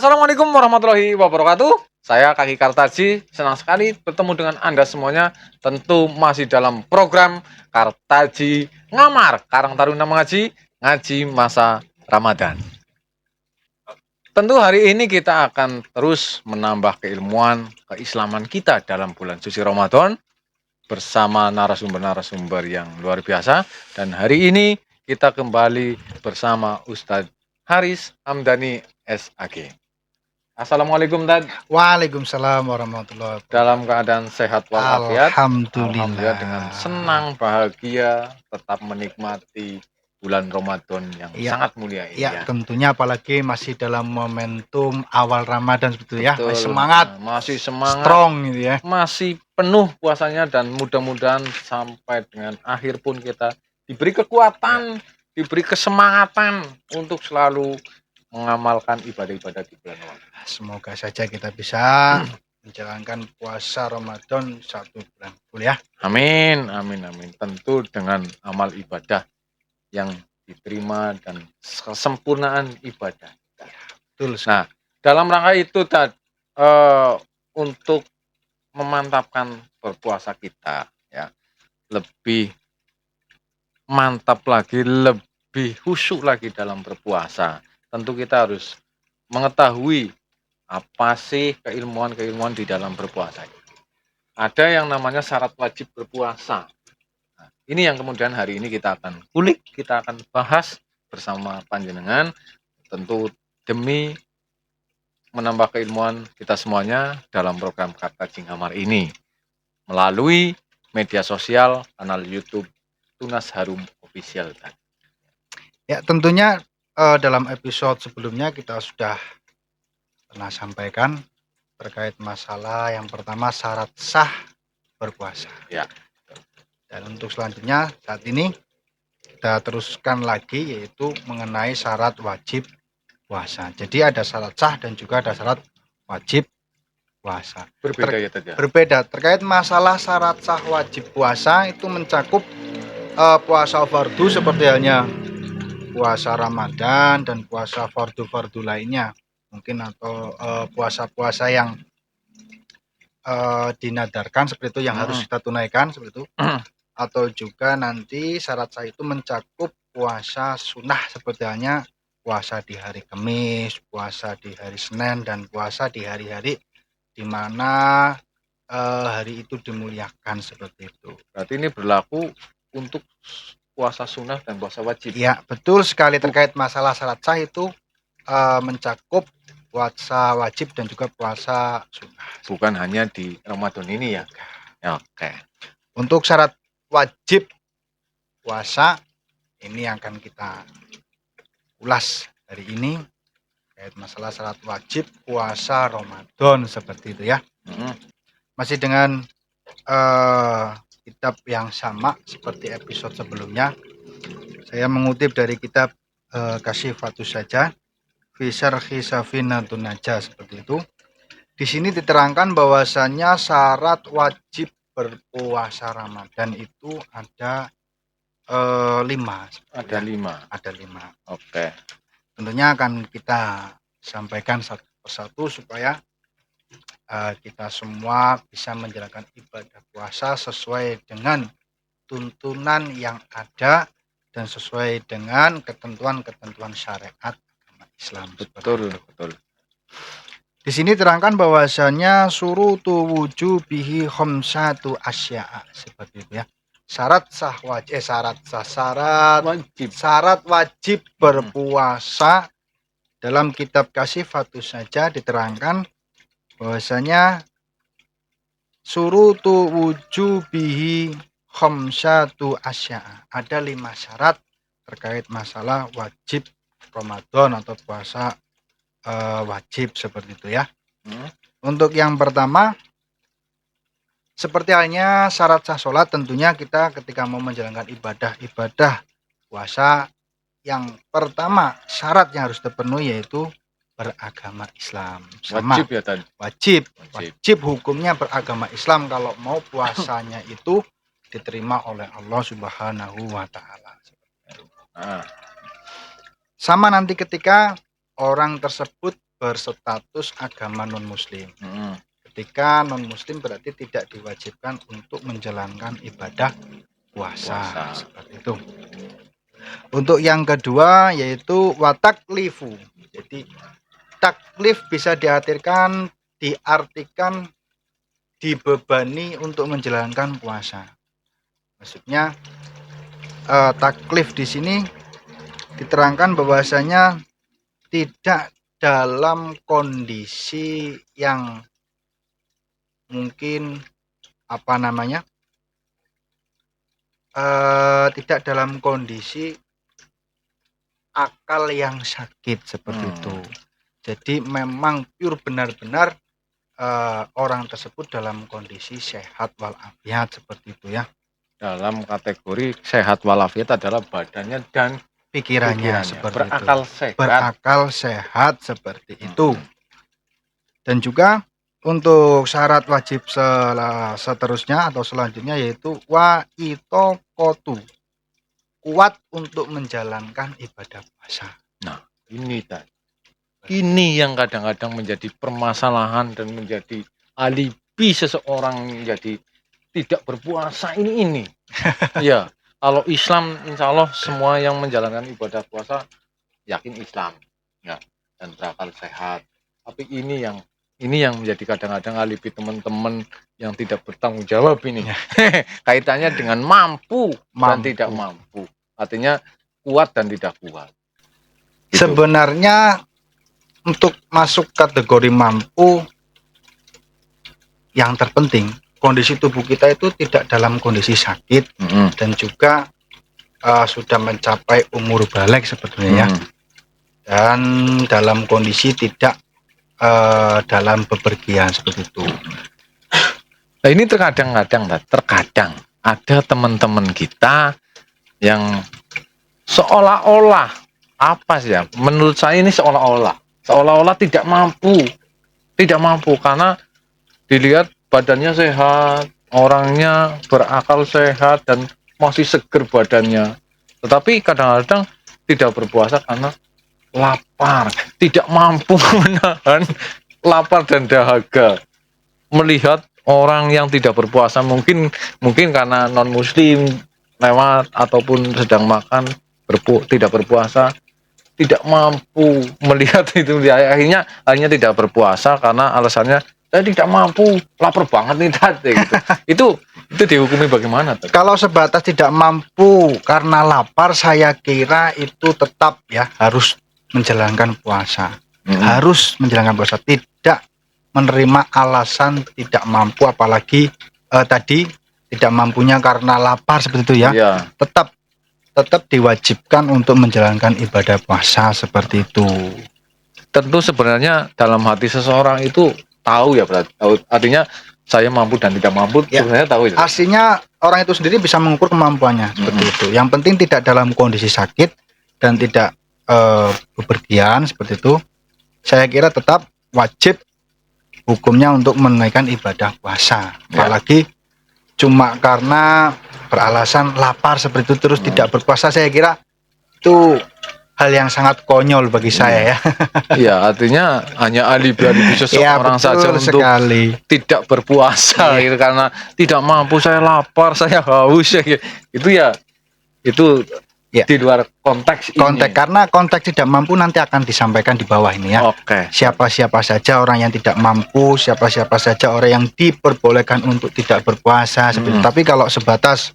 Assalamualaikum warahmatullahi wabarakatuh. Saya Kaki Kartaji, senang sekali bertemu dengan Anda semuanya. Tentu masih dalam program Kartaji Ngamar, Karang Taruna Mengaji, Ngaji Masa Ramadan. Tentu hari ini kita akan terus menambah keilmuan keislaman kita dalam bulan suci Ramadan bersama narasumber-narasumber yang luar biasa. Dan hari ini kita kembali bersama Ustadz Haris Hamdani SAG. Assalamualaikum Tad. Waalaikumsalam warahmatullahi wabarakatuh. Dalam keadaan sehat walafiat. Alhamdulillah. Dengan senang, bahagia, tetap menikmati bulan Ramadan yang sangat mulia ini. Ya, tentunya apalagi masih dalam momentum awal Ramadan seperti ya. Masih semangat. Strong gitu ya. Masih penuh puasanya dan mudah-mudahan sampai dengan akhir pun kita diberi kekuatan, diberi kesemangatan untuk selalu mengamalkan ibadah-ibadah di bulan Ramadan. Semoga saja kita bisa menjalankan puasa Ramadan 1 bulan full ya. Amin, amin, amin. Tentu dengan amal ibadah yang diterima dan kesempurnaan ibadah. Betul. Nah, dalam rangka itu untuk memantapkan berpuasa kita ya, lebih mantap lagi, lebih khusyuk lagi dalam berpuasa. Tentu kita harus mengetahui apa sih keilmuan-keilmuan di dalam berpuasa. Ada yang namanya syarat wajib berpuasa. Nah, ini yang kemudian hari ini kita akan kulik, kita akan bahas bersama panjenengan, tentu demi menambah keilmuan kita semuanya dalam program Kartaji Ngamar ini melalui media sosial, kanal YouTube Tunas Harum Official. Ya, tentunya dalam episode sebelumnya kita sudah pernah sampaikan terkait masalah yang pertama syarat sah berpuasa. Ya. Dan untuk selanjutnya saat ini kita teruskan lagi yaitu mengenai syarat wajib puasa. Jadi ada syarat sah dan juga ada syarat wajib puasa. Berbeda terkait masalah syarat sah wajib puasa itu mencakup puasa fardu seperti halnya puasa Ramadan dan puasa fardu-fardu lainnya mungkin atau puasa-puasa yang dinadarkan seperti itu yang harus kita tunaikan seperti itu atau juga nanti syarat sah itu mencakup puasa sunnah seperti halnya puasa di hari Kamis, puasa di hari Senin dan puasa di hari-hari di mana hari itu dimuliakan seperti itu. Berarti ini berlaku untuk puasa sunnah dan puasa wajib. Ya, betul sekali terkait masalah syarat sah itu mencakup puasa wajib dan juga puasa sunnah. Bukan hanya di Ramadan ini ya. Oke. Untuk syarat wajib puasa ini akan kita ulas hari ini terkait masalah syarat wajib puasa Ramadan seperti itu ya. Masih dengan kitab yang sama seperti episode sebelumnya. Saya mengutip dari kitab Kasyifatus Saja fi syarhi Safinatun Najah seperti itu. Di sini diterangkan bahwasannya syarat wajib berpuasa Ramadan itu ada 5. Ada 5. Ada 5. Oke. Tentunya akan kita sampaikan satu persatu supaya kita semua bisa menjalankan ibadah puasa sesuai dengan tuntunan yang ada dan sesuai dengan ketentuan-ketentuan syariat agama Islam. Betul. Di sini terangkan bahwasanya surutu wujubihi khamsatu asya'a seperti itu ya. Syarat wajib berpuasa dalam kitab Kasyifatus Saja diterangkan bahwasanya surutu wujubihi khamsatu asya'a. Ada 5 syarat terkait masalah wajib Ramadan atau puasa wajib seperti itu ya. Untuk yang pertama seperti halnya syarat sah sholat, tentunya kita ketika mau menjalankan ibadah puasa yang pertama syarat yang harus terpenuhi yaitu beragama Islam. Sama. Wajib ya tadi. Wajib hukumnya beragama Islam kalau mau puasanya itu diterima oleh Allah Subhanahu wa taala. Sama nanti ketika orang tersebut berstatus agama non-muslim. Mm-mm. Ketika non-muslim berarti tidak diwajibkan untuk menjalankan ibadah puasa. Puasa. Seperti itu. Untuk yang kedua yaitu wataklifu. Jadi taklif bisa diartikan dibebani untuk menjalankan puasa. Maksudnya taklif di sini diterangkan bahwasanya tidak dalam kondisi yang mungkin tidak dalam kondisi akal yang sakit seperti itu. Jadi memang pure benar-benar orang tersebut dalam kondisi sehat walafiat seperti itu ya. Dalam kategori sehat walafiat adalah badannya dan Pikirannya seperti berakal itu. sehat. Berakal sehat seperti itu. Dan juga untuk syarat wajib seterusnya atau selanjutnya yaitu wa itokotu, kuat untuk menjalankan ibadah puasa. Nah, ini yang kadang-kadang menjadi permasalahan dan menjadi alibi seseorang menjadi tidak berpuasa ini. Ya, kalau Islam insya Allah semua yang menjalankan ibadah puasa yakin Islam, ya, dan berakal sehat. Tapi ini yang menjadi kadang-kadang alibi teman-teman yang tidak bertanggung jawab ini. Kaitannya dengan mampu dan tidak mampu. Artinya kuat dan tidak kuat. Gitu. Sebenarnya untuk masuk kategori mampu, yang terpenting kondisi tubuh kita itu tidak dalam kondisi sakit dan juga sudah mencapai umur balik sebetulnya ya, dan dalam kondisi tidak dalam bepergian seperti itu. Nah ini terkadang ada teman-teman kita yang seolah-olah menurut saya ini seolah-olah tidak mampu karena dilihat badannya sehat, orangnya berakal sehat dan masih seger badannya. Tetapi kadang-kadang tidak berpuasa karena lapar, tidak mampu menahan lapar dan dahaga. Melihat orang yang tidak berpuasa mungkin karena non muslim lewat ataupun sedang makan tidak berpuasa, tidak mampu melihat itu, akhirnya tidak berpuasa karena alasannya saya tidak mampu, lapar banget nih tadi gitu. Itu dihukumi bagaimana? Kalau sebatas tidak mampu karena lapar, saya kira itu tetap ya harus menjalankan puasa. Harus menjalankan puasa, tidak menerima alasan tidak mampu, apalagi tadi tidak mampunya karena lapar seperti itu ya. Tetap diwajibkan untuk menjalankan ibadah puasa seperti itu. Tentu sebenarnya dalam hati seseorang itu tahu ya, berarti artinya saya mampu dan tidak mampu ya, sebenarnya tahu itu. Aslinya orang itu sendiri bisa mengukur kemampuannya seperti itu. Yang penting tidak dalam kondisi sakit dan tidak bepergian seperti itu. Saya kira tetap wajib hukumnya untuk menunaikan ibadah puasa. Apalagi cuma karena beralasan lapar seperti itu terus tidak berpuasa, saya kira itu hal yang sangat konyol bagi saya ya. Iya, artinya hanya alibi seseorang saja untuk tidak berpuasa gitu, karena tidak mampu, saya lapar, saya haus ya, itu ya di luar konteks ini. Karena konteks tidak mampu nanti akan disampaikan di bawah ini ya. Siapa-siapa saja orang yang tidak mampu, siapa-siapa saja orang yang diperbolehkan untuk tidak berpuasa seperti itu. Tapi kalau sebatas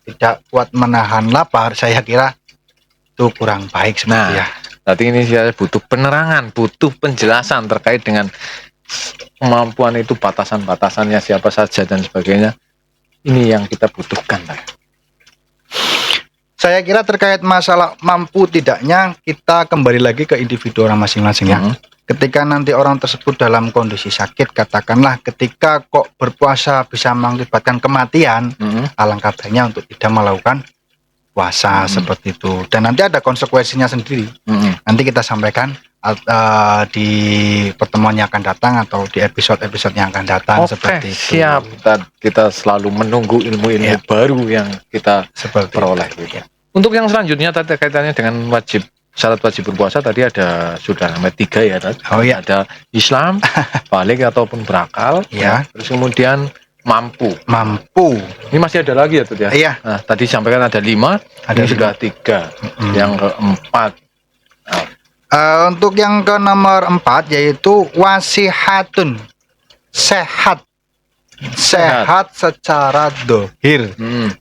tidak kuat menahan lapar, saya kira itu kurang baik seperti ya. Berarti ini saya butuh penerangan, butuh penjelasan terkait dengan kemampuan itu, batasan-batasannya siapa saja dan sebagainya. Ini yang kita butuhkan, Pak. Saya kira terkait masalah mampu tidaknya, kita kembali lagi ke individu orang masing-masing ya. Ketika nanti orang tersebut dalam kondisi sakit, katakanlah ketika kok berpuasa bisa mengakibatkan kematian, alangkah baiknya untuk tidak melakukan puasa seperti itu. Dan nanti ada konsekuensinya sendiri. Nanti kita sampaikan di pertemuan yang akan datang atau di episode-episode yang akan datang seperti itu. Siap. Kita selalu menunggu ilmu-ilmu baru yang kita peroleh. Untuk yang selanjutnya kaitannya dengan wajib syarat wajib berpuasa tadi ada sudah namanya 3 ya tadi. Oh ya. Ada Islam, balik ataupun berakal, Ya. terus kemudian mampu. Mampu. Ini masih ada lagi ya Tut ya? Iya. Nah, tadi sampaikan ada 5, Ada ini 5. sudah 3. Yang keempat. Untuk yang ke nomor 4 yaitu wasihatun, sehat secara dohir,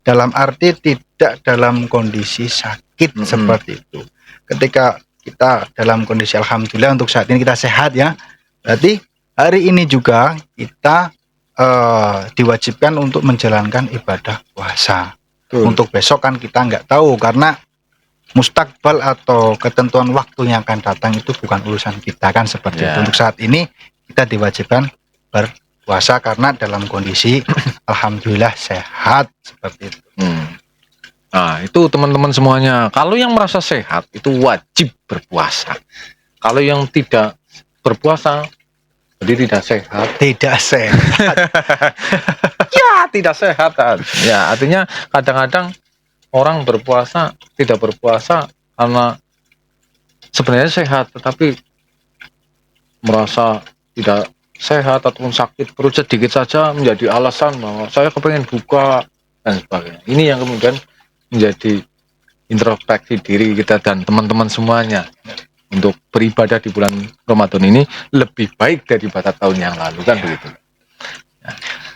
dalam arti tidak dalam kondisi sakit seperti itu. Ketika kita dalam kondisi alhamdulillah untuk saat ini kita sehat ya, berarti hari ini juga kita diwajibkan untuk menjalankan ibadah puasa. Untuk besok kan kita nggak tahu, karena mustakbal atau ketentuan waktu yang akan datang itu bukan urusan kita kan seperti itu. Untuk saat ini kita diwajibkan berpuasa karena dalam kondisi alhamdulillah sehat seperti itu. Nah, itu teman-teman semuanya. Kalau yang merasa sehat itu wajib berpuasa. Kalau yang tidak berpuasa jadi tidak sehat. Tidak sehat. Ya, tidak sehat. Ya, artinya kadang-kadang orang berpuasa tidak berpuasa karena sebenarnya sehat tetapi merasa tidak sehat ataupun sakit perut sedikit saja menjadi alasan bahwa saya kepengen buka dan sebagainya. Ini yang kemudian menjadi introspeksi diri kita dan teman-teman semuanya untuk beribadah di bulan Ramadan ini lebih baik daripada tahun yang lalu kan begitu.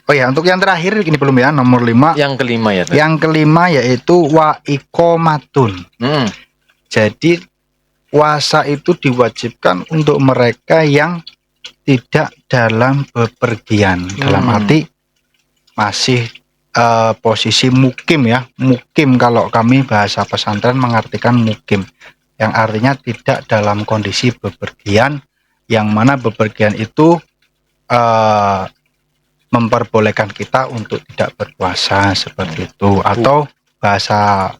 Oh ya, untuk yang terakhir ini belum ya, nomor 5. Yang kelima ya. Yang kelima yaitu wa iqomatun. Jadi puasa itu diwajibkan untuk mereka yang tidak dalam bepergian, dalam arti masih posisi mukim ya. Mukim kalau kami bahasa pesantren mengartikan mukim, yang artinya tidak dalam kondisi bepergian, yang mana bepergian itu memperbolehkan kita untuk tidak berpuasa seperti itu, atau bahasa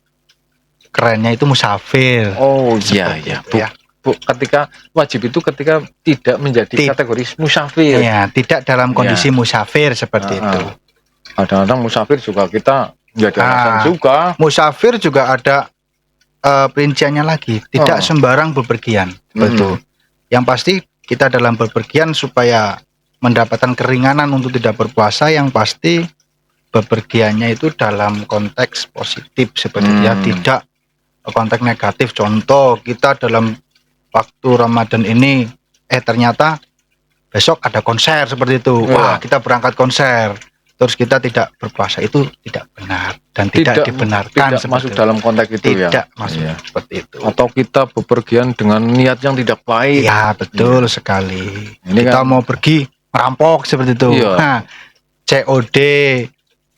kerennya itu musafir. Oh iya iya Bu, ketika wajib itu ketika tidak menjadi kategori musafir ya, tidak dalam kondisi musafir seperti itu. Kadang-kadang musafir juga kita menjadi alasan juga. Musafir juga ada perinciannya lagi, tidak sembarang bepergian. Betul. Yang pasti kita dalam bepergian supaya mendapatkan keringanan untuk tidak berpuasa, yang pasti bepergiannya itu dalam konteks positif seperti itu ya, tidak konteks negatif. Contoh, kita dalam waktu Ramadan ini ternyata besok ada konser seperti itu. Wah, kita berangkat konser terus kita tidak berpuasa, itu tidak benar dan tidak dibenarkan. Tidak masuk dalam konteks itu ya. Tidak masuk seperti itu. Atau kita bepergian dengan niat yang tidak baik. Ya, betul sekali. Ini kita mau pergi merampok seperti itu. Nah, COD,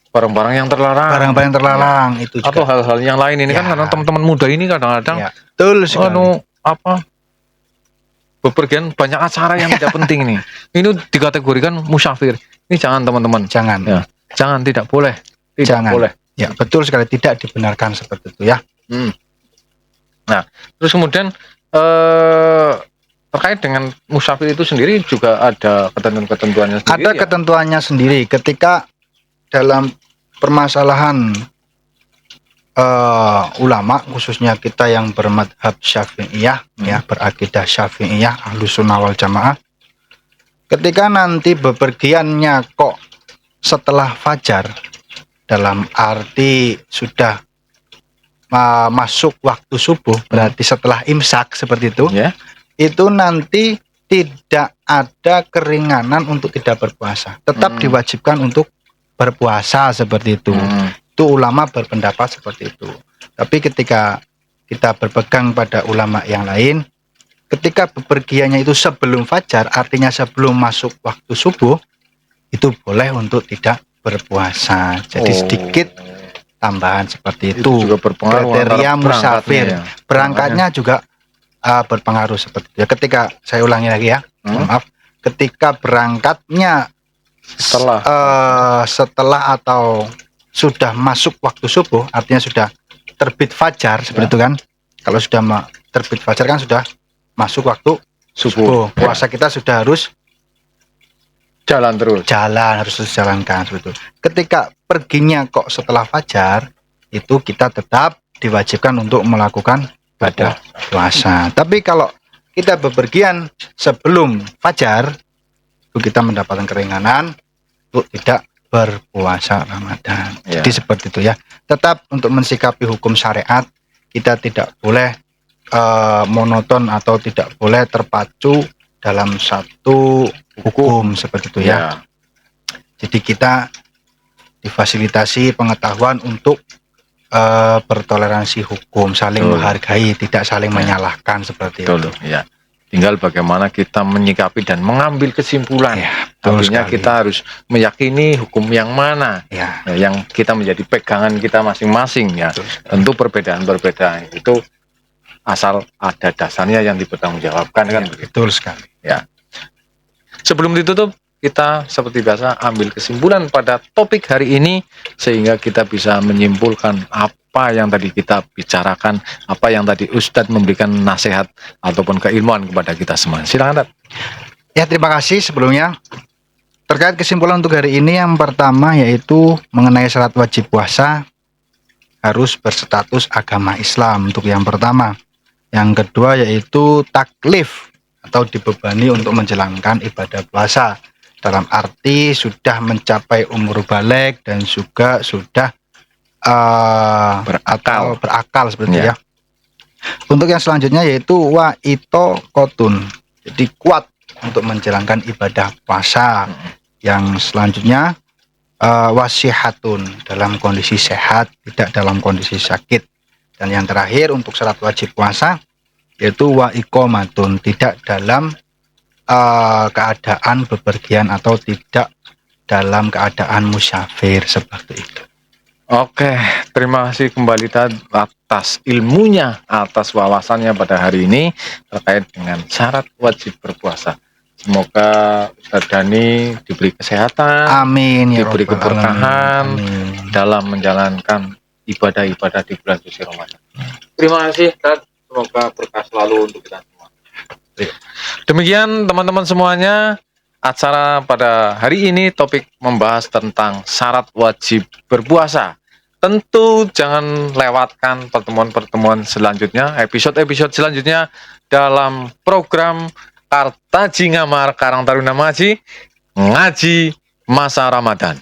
barang-barang yang terlarang. Barang-barang yang terlarang itu juga. Atau hal-hal yang lain ini kan karena teman-teman muda ini kadang-kadang betul sekali. Bepergian banyak acara yang tidak penting nih. Ini dikategorikan musafir. Ini jangan teman-teman. Jangan. Ya, jangan, tidak boleh. Jangan. Boleh. Ya, betul sekali, tidak dibenarkan seperti itu ya. Nah, terus kemudian terkait dengan musafir itu sendiri juga ada ketentuan-ketentuannya sendiri. Ada ketentuannya sendiri ketika dalam permasalahan ulama, khususnya kita yang bermadhab Syafi'iyah ya, berakidah Syafi'iyah Ahlus Sunnah wal Jamaah, ketika nanti bepergiannya kok setelah fajar, dalam arti sudah masuk waktu subuh, berarti setelah imsak seperti itu, itu nanti tidak ada keringanan untuk tidak berpuasa, tetap diwajibkan untuk berpuasa seperti itu. Itu ulama berpendapat seperti itu. Tapi ketika kita berpegang pada ulama yang lain, ketika bepergiannya itu sebelum fajar, artinya sebelum masuk waktu subuh, itu boleh untuk tidak berpuasa. Jadi sedikit tambahan seperti itu. Juga berpengaruh kriteria musafir. Berangkatnya Berangkatnya juga berpengaruh seperti itu. Ketika saya ulangi lagi ya, maaf, ketika berangkatnya setelah atau sudah masuk waktu subuh, artinya sudah terbit fajar seperti itu kan. Kalau sudah terbit fajar kan sudah masuk waktu subuh. Puasa kita sudah harus jalan terus. Harus dijalankan seperti itu. Ketika perginya kok setelah fajar, itu kita tetap diwajibkan untuk melakukan Ada. puasa. Tapi kalau kita bepergian sebelum fajar, itu kita mendapatkan keringanan untuk tidak berpuasa Ramadan. Ya. Jadi seperti itu ya. Tetap untuk mensikapi hukum syariat, kita tidak boleh monoton atau tidak boleh terpacu dalam satu hukum seperti itu ya. Ya. Jadi kita difasilitasi pengetahuan untuk bertoleransi hukum, saling Betul. menghargai, tidak saling Ya. menyalahkan seperti Betul, itu. ya. Tinggal bagaimana kita menyikapi dan mengambil kesimpulan. Ya, betul Artinya sekali. kita harus meyakini hukum yang mana Ya, yang kita menjadi pegangan kita masing-masing ya. betul sekali. Tentu perbedaan-perbedaan itu asal ada dasarnya yang dipertanggungjawabkan kan Ya, begitu. betul sekali. Sebelum ditutup, kita seperti biasa ambil kesimpulan pada topik hari ini sehingga kita bisa menyimpulkan apa yang tadi kita bicarakan, apa yang tadi Ustadz memberikan nasihat ataupun keilmuan kepada kita semua. Silakan, Dad. Ya, terima kasih sebelumnya. Terkait kesimpulan untuk hari ini, yang pertama yaitu mengenai syarat wajib puasa harus berstatus agama Islam untuk yang pertama. Yang kedua yaitu taklif atau dibebani untuk menjalankan ibadah puasa. Dalam arti sudah mencapai umur balik dan juga sudah berakal seperti itu ya. Untuk yang selanjutnya yaitu wa ito kotun. Jadi kuat untuk menjalankan ibadah puasa. Yang selanjutnya wasihatun, dalam kondisi sehat, tidak dalam kondisi sakit. Dan yang terakhir untuk syarat wajib puasa yaitu wa iqomatun, tidak dalam keadaan bepergian atau tidak dalam keadaan musyafir seperti itu. Oke, terima kasih kembali atas ilmunya, atas wawasannya pada hari ini terkait dengan syarat wajib berpuasa. Semoga Ustadz Dhani diberi kesehatan, Amin ya diberi Rabbal keberkahan Alamin. dalam menjalankan ibadah-ibadah di bulan suci Ramadan. Terima kasih, dan semoga berkah selalu untuk kita semua. Demikian teman-teman semuanya, acara pada hari ini topik membahas tentang syarat wajib berpuasa. Tentu jangan lewatkan pertemuan-pertemuan selanjutnya, episode-episode selanjutnya dalam program Kartaji Ngamar Karang Taruna Maji Ngaji Masa Ramadan.